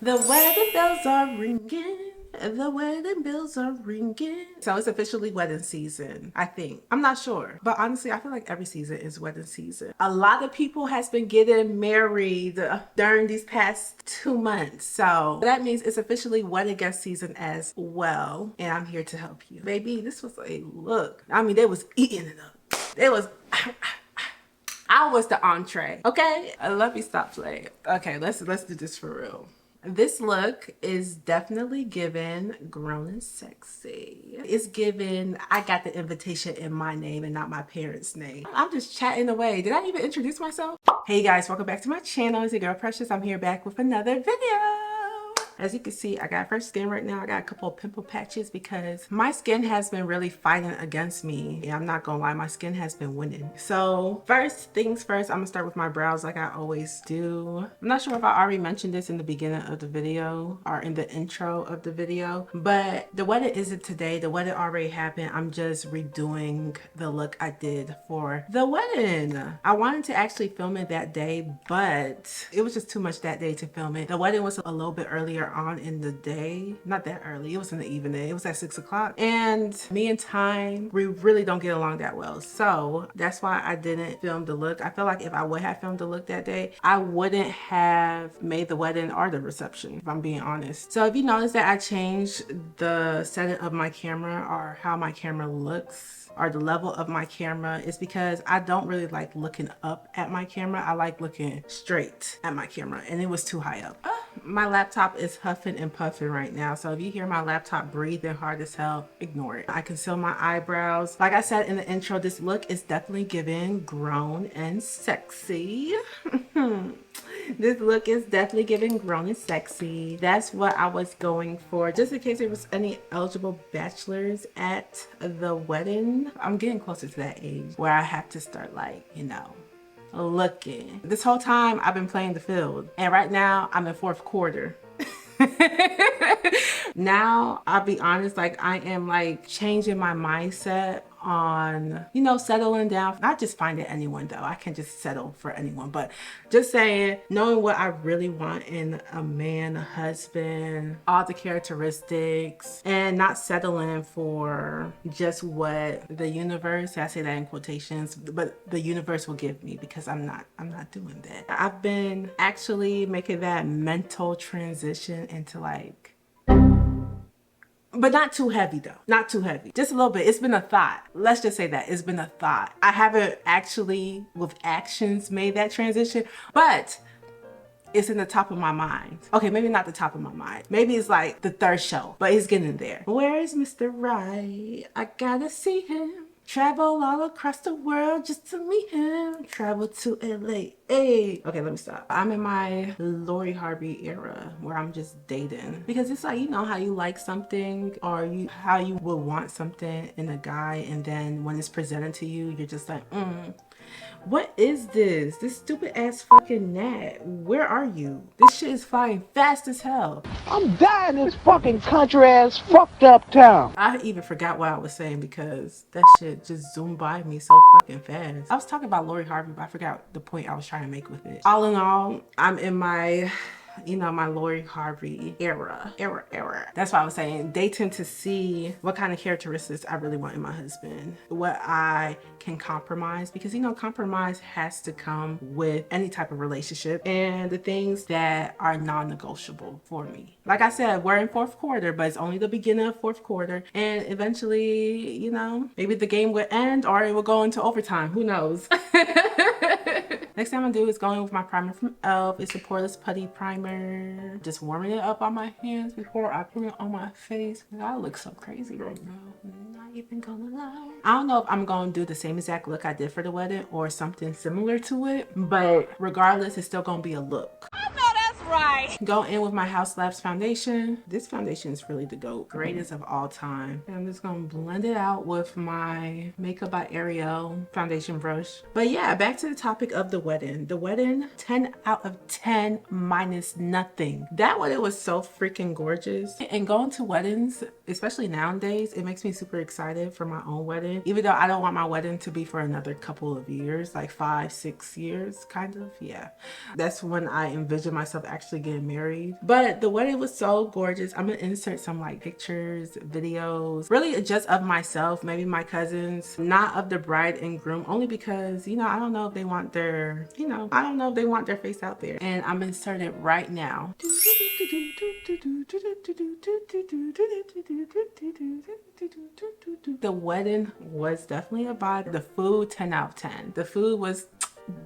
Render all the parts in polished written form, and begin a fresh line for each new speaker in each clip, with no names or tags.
The wedding bells are ringing. The wedding bells are ringing. So it's officially wedding season, I think. I'm not sure. But honestly, I feel like every season is wedding season. A lot of people has been getting married during these past 2 months. So that means it's officially wedding guest season as well. And I'm here to help you. Baby, this was a look. I mean, they was eating it up. It was... I was the entree, okay? Let me stop playing. Okay, let's do this for real. This look is definitely given grown and sexy. It's given I got the invitation in my name and not my parents' name. I'm just chatting away. Did I even introduce myself? Hey guys, welcome back to my channel. It's your girl Precious. I'm here back with another video. As you can see, I got fresh skin right now. I got a couple of pimple patches because my skin has been really fighting against me. Yeah, I'm not gonna lie, my skin has been winning. So first things first, I'm gonna start with my brows like I always do. I'm not sure if I already mentioned this in the beginning of the video or in the intro of the video, but the wedding isn't today. The wedding already happened. I'm just redoing the look I did for the wedding. I wanted to actually film it that day, but it was just too much that day to film it. The wedding was a little bit earlier on in the day, not that early, it was in the evening, it was at 6 o'clock, and me and Time, we really don't get along that well, so that's why I didn't film the look. I feel like if I would have filmed the look that day, I wouldn't have made the wedding or the reception, if I'm being honest. So if you notice that I changed the setting of my camera or how my camera looks or the level of my camera, is because I don't really like looking up at my camera. I like looking straight at my camera, and it was too high up. My laptop is huffing and puffing right now, so if you hear my laptop breathing hard as hell, ignore it. I conceal my eyebrows. Like I said in the intro, this look is definitely giving grown and sexy. This look is definitely giving grown and sexy. That's what I was going for, just in case there was any eligible bachelors at the wedding. I'm getting closer to that age where I have to start, like, you know, looking. This whole time I've been playing the field, and right now I'm in 4th quarter. Now I'll be honest, like I am like changing my mindset on, you know, settling down. Not just finding anyone though, I can't just settle for anyone, but just saying, knowing what I really want in a man, a husband, all the characteristics, and not settling for just what the universe, I say that in quotations, but the universe will give me, because I'm not doing that. I've been actually making that mental transition into like, but not too heavy though, not too heavy, just a little bit. It's been a thought. Let's just say that it's been a thought. I haven't actually with actions made that transition, but it's in the top of my mind. Okay, maybe not the top of my mind. Maybe it's like the 3rd show, but it's getting there. Where is Mr. Right? I gotta see him. Travel all across the world just to meet him. Travel to LA. Hey. Okay, let me stop. I'm in my Lori Harvey era where I'm just dating. Because it's like, you know how you like something or how you would want something in a guy, and then when it's presented to you, you're just like, what is this? This stupid ass fucking gnat. Where are you? This shit is flying fast as hell.
I'm dying in this fucking country ass fucked up town.
I even forgot what I was saying because that shit just zoomed by me so fucking fast. I was talking about Lori Harvey, but I forgot the point I was trying to make with it. All in all, I'm in my, you know, my Lori Harvey era. That's why I was saying, dating to see what kind of characteristics I really want in my husband, what I can compromise, because, you know, compromise has to come with any type of relationship, and the things that are non-negotiable for me. Like I said, we're in 4th quarter, but it's only the beginning of 4th quarter, and eventually, you know, maybe the game will end or it will go into overtime. Who knows? Next thing I'm gonna do is going with my primer from e.l.f. It's a poreless putty primer. Just warming it up on my hands before I put it on my face. I look so crazy right now. I'm not even gonna lie. I don't know if I'm gonna do the same exact look I did for the wedding or something similar to it, but regardless, it's still gonna be a look.
I know that's right. Bye.
Go in with my House Labs foundation. This foundation is really the GOAT, greatest of all time. And I'm just gonna blend it out with my Makeup by Ariel foundation brush. But yeah, back to the topic of the wedding. The wedding, 10 out of 10 minus nothing. That wedding was so freaking gorgeous. And going to weddings, especially nowadays, it makes me super excited for my own wedding. Even though I don't want my wedding to be for another couple of years, like 5-6 years, kind of, yeah. That's when I envision myself actually getting married. But the wedding was so gorgeous. I'm gonna insert some like pictures, videos, really just of myself, maybe my cousins, not of the bride and groom, only because, you know, I don't know if they want their, I don't know if they want their face out there. And I'm inserting it right now. The wedding was definitely a vibe. The food, 10 out of 10. The food was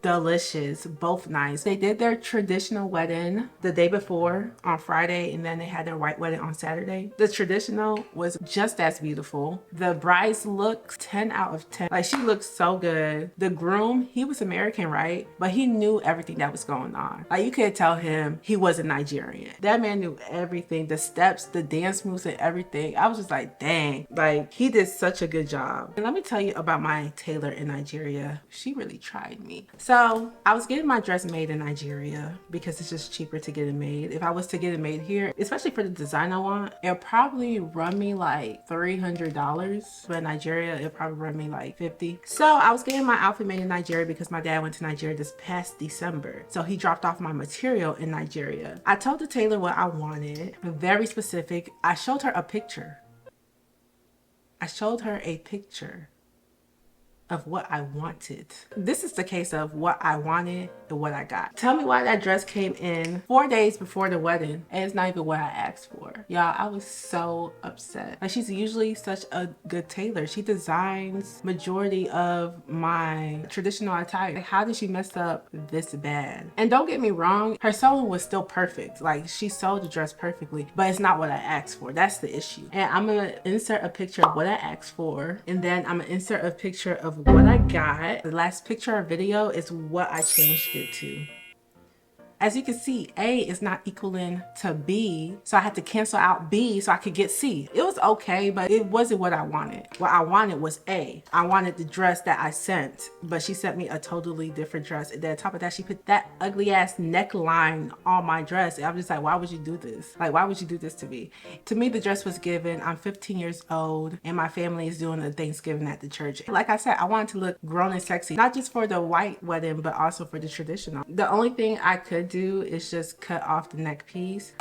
delicious, both nice. They did their traditional wedding the day before on Friday, and then they had their white wedding on Saturday. The traditional was just as beautiful. The bride's look, 10 out of 10. Like, she looked so good. The groom, he was American, right? But he knew everything that was going on. Like, you could tell him he wasn't Nigerian. That man knew everything, the steps, the dance moves, and everything. I was just like, dang, like, he did such a good job. And let me tell you about my tailor in Nigeria. She really tried me. So I was getting my dress made in Nigeria because it's just cheaper to get it made. If I was to get it made here, especially for the design I want, it'll probably run me like $300. But in Nigeria, it'll probably run me like $50. So I was getting my outfit made in Nigeria because my dad went to Nigeria this past December. So he dropped off my material in Nigeria. I told the tailor what I wanted, very specific. I showed her a picture. Of what I wanted. This is the case of what I wanted and what I got. Tell me why that dress came in 4 days before the wedding and it's not even what I asked for. Y'all, I was so upset. Like, she's usually such a good tailor. She designs majority of my traditional attire. Like, how did she mess up this bad? And don't get me wrong, her sewing was still perfect. Like, she sewed the dress perfectly, but it's not what I asked for. That's the issue. And I'm gonna insert a picture of what I asked for, and then I'm gonna insert a picture of what I got. The last picture or video is what I changed it to. As you can see, A is not equaling to B, so I had to cancel out B so I could get C. It was okay, but it wasn't what I wanted. What I wanted was A. I wanted the dress that I sent, but she sent me a totally different dress. And then on top of that, she put that ugly ass neckline on my dress. And I'm just like, why would you do this? Like, why would you do this to me? To me, the dress was given. I'm 15 years old and my family is doing the Thanksgiving at the church. Like I said, I wanted to look grown and sexy, not just for the white wedding, but also for the traditional. The only thing I could do is just cut off the neck piece,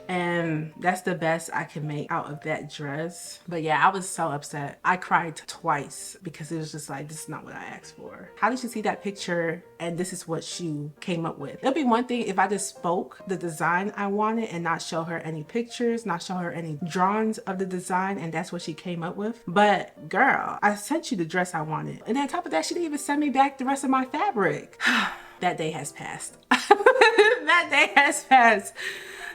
and that's the best I can make out of that dress. But yeah, I was so upset. I cried twice because it was just like, this is not what I asked for. How did you see that picture and this is what you came up with? It'll be one thing if I just spoke the design I wanted and not show her any pictures, not show her any drawings of the design, and that's what she came up with. But girl, I sent you the dress I wanted, and then on top of that, she didn't even send me back the rest of my fabric. That day has passed. That day has passed.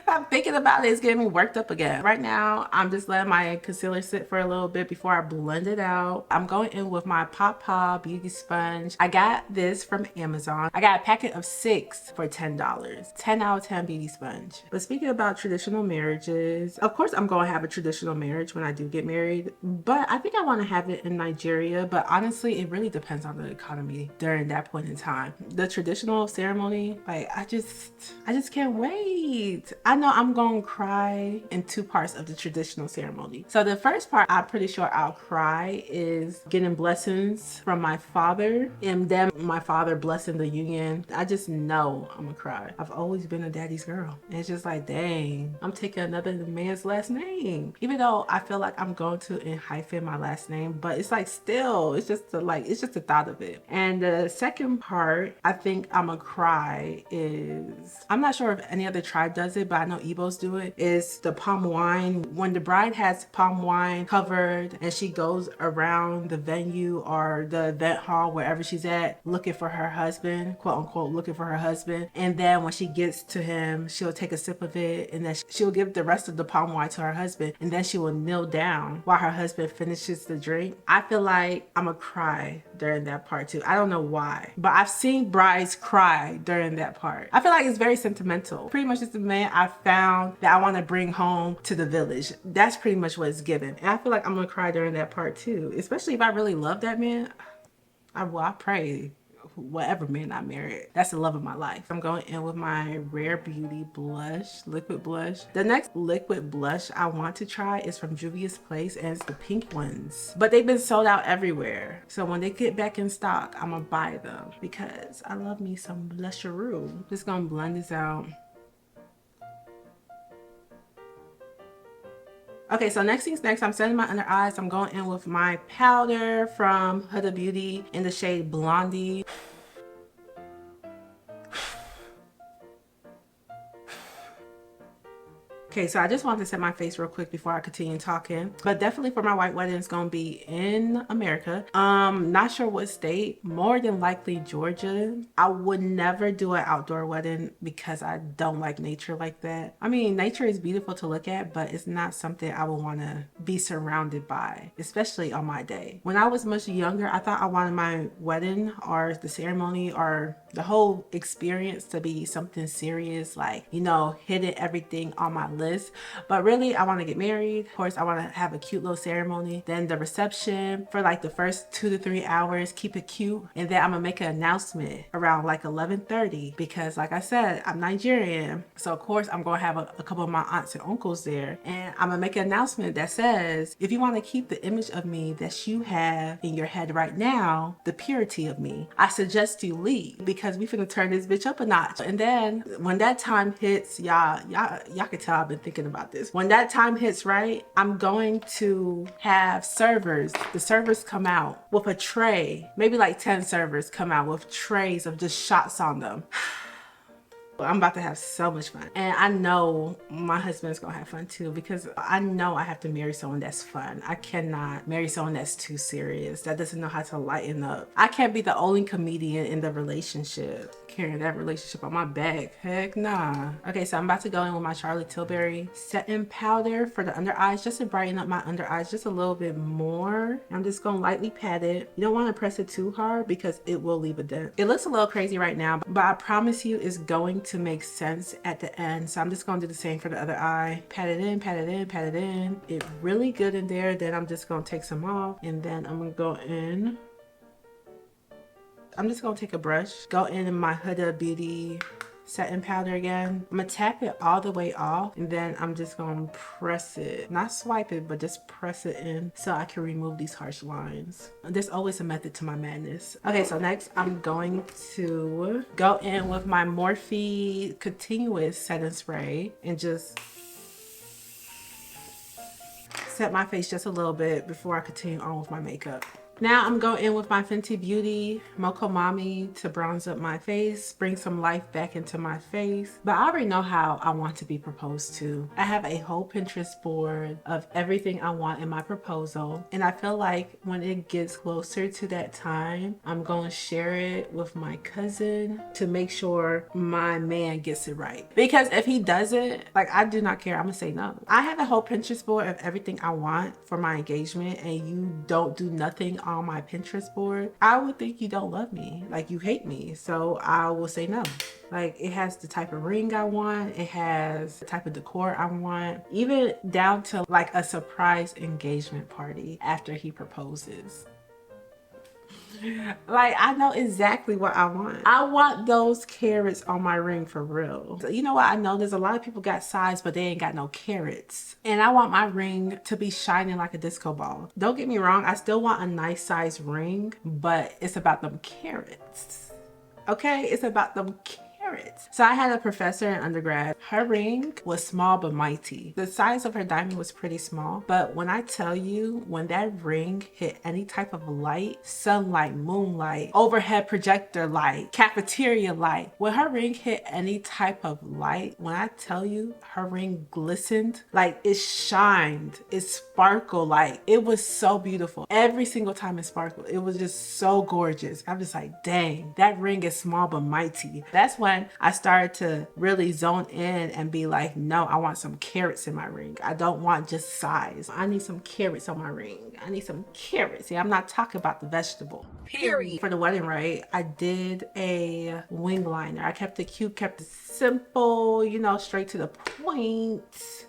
I'm thinking about it, it's getting me worked up again. Right now, I'm just letting my concealer sit for a little bit before I blend it out. I'm going in with my Papa Beauty Sponge. I got this from Amazon. I got a packet of 6 for $10. 10 out of 10 beauty sponge. But speaking about traditional marriages, of course I'm going to have a traditional marriage when I do get married, but I think I want to have it in Nigeria. But honestly, it really depends on the economy during that point in time. The traditional ceremony, like, I just can't wait. I know I'm gonna cry in 2 parts of the traditional ceremony. So the first part, I'm pretty sure I'll cry, is getting blessings from my father and then my father blessing the union. I just know I'm gonna cry. I've always been a daddy's girl. And it's just like, dang, I'm taking another man's last name. Even though I feel like I'm going to hyphen my last name, but it's like still, it's just the thought of it. And the second part, I think I'm gonna cry is, I'm not sure if any other tribe does it, but I know Igbos do it, is the palm wine. When the bride has palm wine covered and she goes around the venue or the event hall, wherever she's at, looking for her husband, quote unquote, looking for her husband. And then when she gets to him, she'll take a sip of it and then she'll give the rest of the palm wine to her husband. And then she will kneel down while her husband finishes the drink. I feel like I'm gonna cry during that part too. I don't know why, but I've seen brides cry during that part. I feel like it's very sentimental. Pretty much it's the man I found that I want to bring home to the village. That's pretty much what it's given. And I feel like I'm gonna cry during that part too, especially if I really love that man. I pray whatever man I married, that's the love of my life. I'm going in with my Rare Beauty blush, liquid blush. The next liquid blush I want to try is from Juvia's Place, and it's the pink ones. But they've been sold out everywhere. So when they get back in stock, I'm gonna buy them because I love me some blusheroo. Just gonna blend this out. Okay, so next thing's next. I'm setting my under eyes. I'm going in with my powder from Huda Beauty in the shade Blondie. Okay, so I just wanted to set my face real quick before I continue talking. But definitely for my white wedding, it's gonna be in America. Not sure what state, more than likely Georgia. I would never do an outdoor wedding because I don't like nature like that. I mean, nature is beautiful to look at, but it's not something I would wanna be surrounded by, especially on my day. When I was much younger, I thought I wanted my wedding or the ceremony or the whole experience to be something serious, like, you know, hitting everything on my list. But really, I want to get married. Of course, I want to have a cute little ceremony. Then the reception for like the first 2 to 3 hours, keep it cute. And then I'm gonna make an announcement around like 11:30 because like I said, I'm Nigerian. So of course, I'm gonna have a couple of my aunts and uncles there. And I'm gonna make an announcement that says, if you want to keep the image of me that you have in your head right now, the purity of me, I suggest you leave because we finna turn this bitch up a notch. And then when that time hits, y'all can tell I've been thinking about this. When that time hits, right, I'm going to have servers. The servers come out with a tray, maybe like 10 servers come out with trays of just shots on them. I'm about to have so much fun. And I know my husband's gonna have fun too because I know I have to marry someone that's fun. I cannot marry someone that's too serious, that doesn't know how to lighten up. I can't be the only comedian in the relationship, carrying that relationship on my back. Heck nah. Okay, so I'm about to go in with my Charlotte Tilbury setting powder for the under eyes, just to brighten up my under eyes just a little bit more. I'm just gonna lightly pat it. You don't want to press it too hard because it will leave a dent. It looks a little crazy right now, but I promise you it's going to make sense at the end. So I'm just gonna do the same for the other eye. Pat it in, pat it in, pat it in. It's really good in there. Then I'm just gonna take some off and then I'm gonna go in. I'm just gonna take a brush, go in my Huda Beauty setting powder again. I'm gonna tap it all the way off and then I'm just gonna press it, not swipe it, but just press it in so I can remove these harsh lines. There's always a method to my madness. Okay, so next I'm going to go in with my Morphe Continuous setting spray and just set my face just a little bit before I continue on with my makeup. Now I'm going in with my Fenty Beauty Mocha Mami to bronze up my face, bring some life back into my face. But I already know how I want to be proposed to. I have a whole Pinterest board of everything I want in my proposal. And I feel like when it gets closer to that time, I'm going to share it with my cousin to make sure my man gets it right. Because if he doesn't, like, I do not care. I'm going to say no. I have a whole Pinterest board of everything I want for my engagement and you don't do nothing on my Pinterest board, I would think you don't love me, like you hate me. So I will say no. Like, it has the type of ring I want, it has the type of decor I want, even down to like a surprise engagement party after he proposes. Like, I know exactly what I want. I want those carrots on my ring for real. So, you know what? I know there's a lot of people got size, but they ain't got no carrots. And I want my ring to be shining like a disco ball. Don't get me wrong. I still want a nice size ring, but it's about them carrots. Okay? It's about them carrots. So I had a professor in undergrad. Her ring was small but mighty. The size of her diamond was pretty small, but when I tell you, when that ring hit any type of light, sunlight, moonlight, overhead projector light, cafeteria light, when her ring hit any type of light, when I tell you her ring glistened, like it shined, it sparkled, like it was so beautiful. Every single time it sparkled, it was just so gorgeous. I'm just like, dang, that ring is small but mighty. That's when then I started to really zone in and be like, no, I want some carrots in my ring. I don't want just size. I need some carrots on my ring. I need some carrots. Yeah, I'm not talking about the vegetable. Period. For the wedding, right, I did a wing liner. I kept it cute, kept it simple, you know, straight to the point.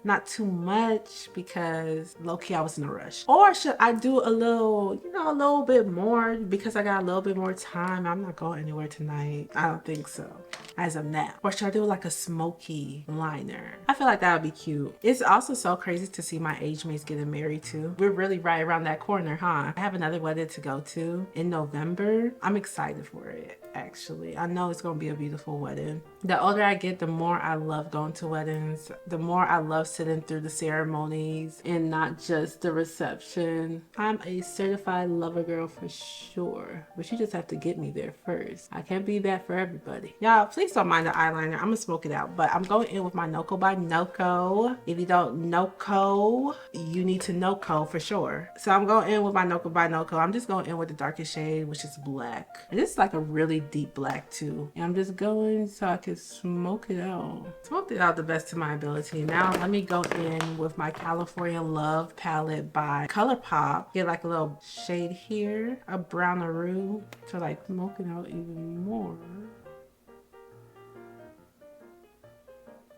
Not too much because low-key I was in a rush. Or should I do a little, you know, a little bit more because I got a little bit more time? I'm not going anywhere tonight. I don't think so as of now. Or should I do like a smoky liner? I feel like that would be cute. It's also so crazy to see my age mates getting married too. We're really right around that corner, huh? I have another wedding to go to in November. I'm excited for it, actually. I know it's gonna be a beautiful wedding. The older I get, the more I love going to weddings. The more I love sitting through the ceremonies and not just the reception. I'm a certified lover girl for sure, but you just have to get me there first. I can't be that for everybody. Y'all, please don't mind the eyeliner. I'm gonna smoke it out, but I'm going in with my Noco by Noco. If you don't Noco, you need to Noco for sure. So I'm going in with my Noco by Noco. I'm just going in with the darkest shade, which is black. And this is like a really deep black too. And I'm just going so I can smoke it out. Smoked it out the best to my ability. Now let me go in with my California Love palette by ColourPop. Get like a little shade here, a browneroo to like smoke it out even more.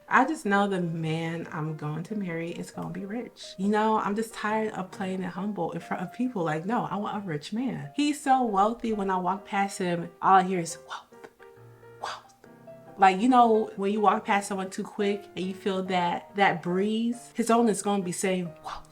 I just know the man I'm going to marry is going to be rich. You know, I'm just tired of playing it humble in front of people. Like, no, I want a rich man. He's so wealthy. When I walk past him, all I hear is wealth, wealth. Like, you know, when you walk past someone too quick and you feel that breeze, his own is going to be saying wealth.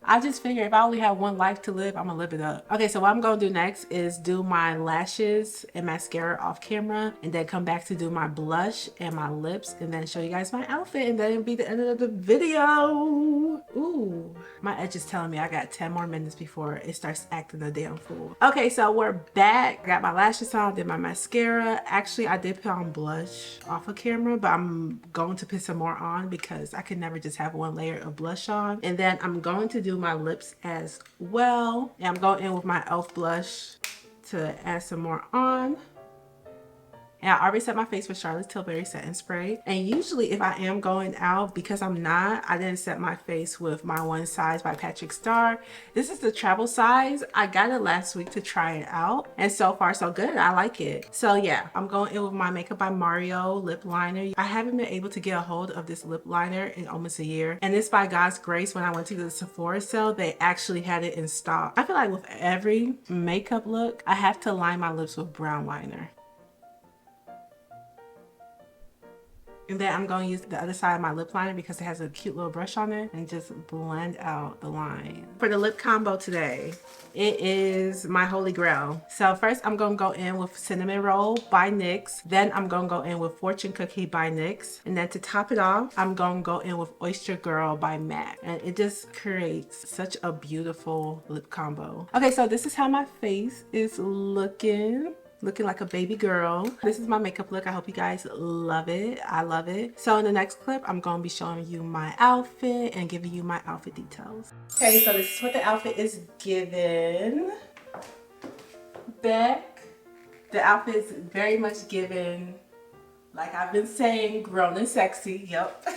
I just figure if I only have one life to live, I'm gonna live it up. Okay, so what I'm gonna do next is do my lashes and mascara off camera, and then come back to do my blush and my lips, and then show you guys my outfit, and then it'll be the end of the video. Ooh, my edge is telling me I got 10 more minutes before it starts acting a damn fool. Okay, so we're back. I got my lashes on, did my mascara. Actually, I did put on blush off of camera, but I'm going to put some more on because I can never just have one layer of blush on. And then I'm going to do my lips as well, and I'm going in with my e.l.f. blush to add some more on. And I already set my face with Charlotte Tilbury setting spray. And usually if I am going out, because I'm not, I didn't set my face with my One Size by Patrick Starr. This is the travel size. I got it last week to try it out, and so far so good. I like it. So yeah, I'm going in with my Makeup by Mario lip liner. I haven't been able to get a hold of this lip liner in almost a year, and it's by God's grace. When I went to the Sephora sale, they actually had it in stock. I feel like with every makeup look, I have to line my lips with brown liner. And then I'm going to use the other side of my lip liner because it has a cute little brush on it, and just blend out the line. For the lip combo today, it is my holy grail. So first I'm going to go in with Cinnamon Roll by NYX. Then I'm going to go in with Fortune Cookie by NYX. And then to top it off, I'm going to go in with Oyster Girl by MAC. And it just creates such a beautiful lip combo. Okay, so this is how my face is looking like a baby girl. This is my makeup look. I hope you guys love it. I love it. So in the next clip, I'm going to be showing you my outfit and giving you my outfit details. Okay, so this is what the outfit is given. Back, the outfit is very much given, like I've been saying, grown and sexy. Yep.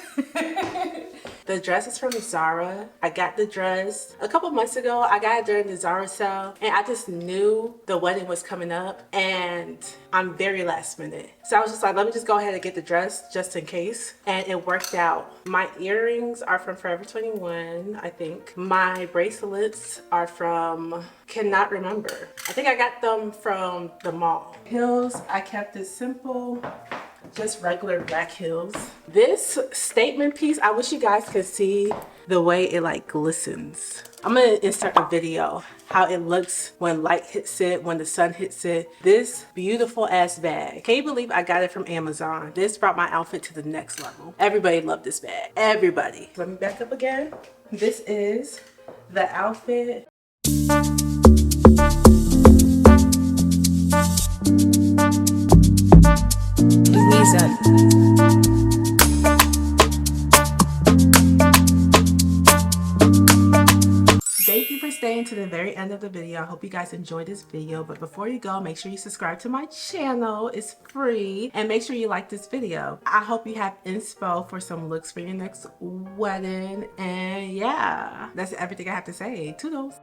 The dress is from Zara. I got the dress a couple months ago. I got it during the Zara sale, and I just knew the wedding was coming up, and I'm very last minute. So I was just like, let me just go ahead and get the dress just in case, and it worked out. My earrings are from Forever 21, I think. My bracelets are from, cannot remember. I think I got them from the mall. Heels, I kept it simple. Just regular black heels. This statement piece, I wish you guys could see the way it like glistens. I'm gonna insert a video how it looks when light hits it, when the sun hits it. This beautiful ass bag. Can you believe I got it from Amazon? This brought my outfit to the next level. Everybody loved this bag. Everybody. Let me back up again. This is the outfit. Thank you for staying to the very end of the video. I hope you guys enjoyed this video, but before you go, make sure you subscribe to my channel. It's free, and make sure you like this video. I hope you have inspo for some looks for your next wedding, and yeah, that's everything I have to say. Toodles.